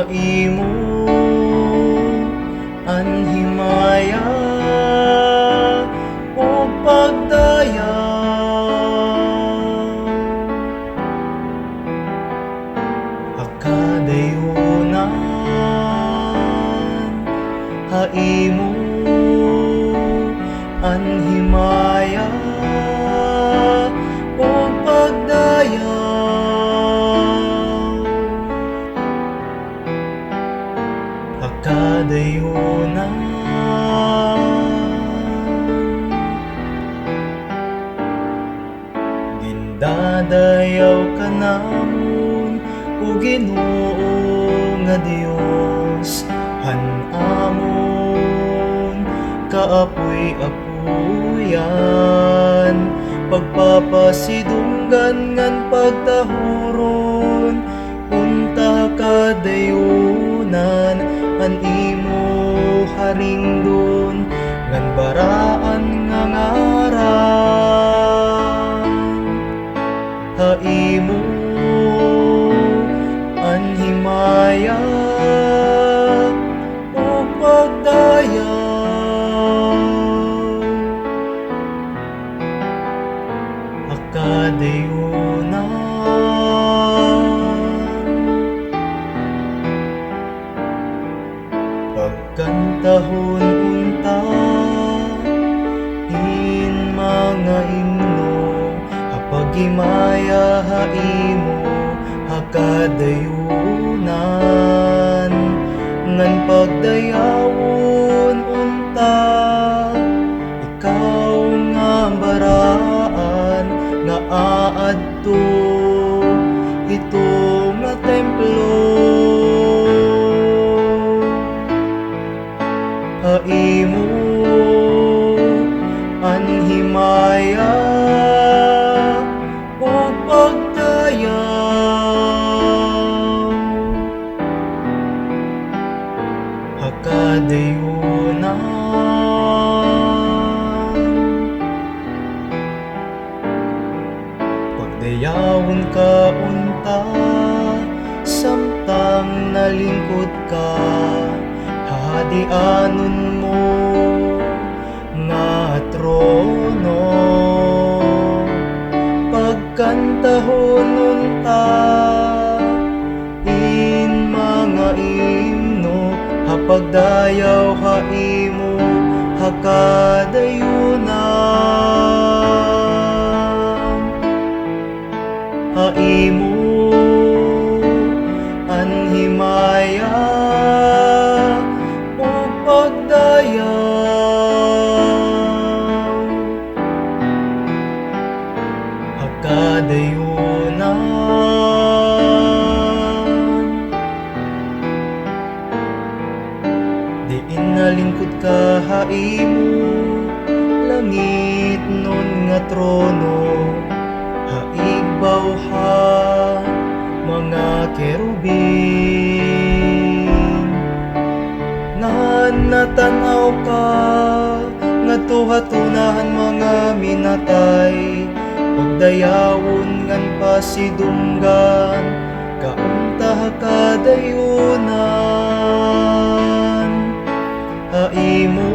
haimo anhimaya o pagdaya akadayunan haimo anhimaya o pagdaya akadayunan gindadayaw ka namon o Ginoo nga Dios hanamon kaapoy-apoyan pagpapasidunggan ngan pagtahuron unta kadayunan an imo haringdon ngan baraan nga ngaran haimo anhimaya o pagdaya akadayunan pagkantahon unta in mga himno hapagimaya haimo hakadayunan ngan pagdayawon unta ikaw nga baraan nga aadto ito nga templo haimo anhimaya o pagdaya hakadayunan pagdayawon ka unta samtang nalingkod ka hahadianon mo nga trono pagkantahon unta in mga himno hapagdayaw haimo hakadayunan haimo anhimaya o pagdaya hakadayunan diin nalingkod ka haimo langit nun nga trono haigbaw ha mga kerubin ngan natanaw ka nga tuhatunahan mga minatay pagdayawon ngan pasidunggan kaunta hakadayunan haimo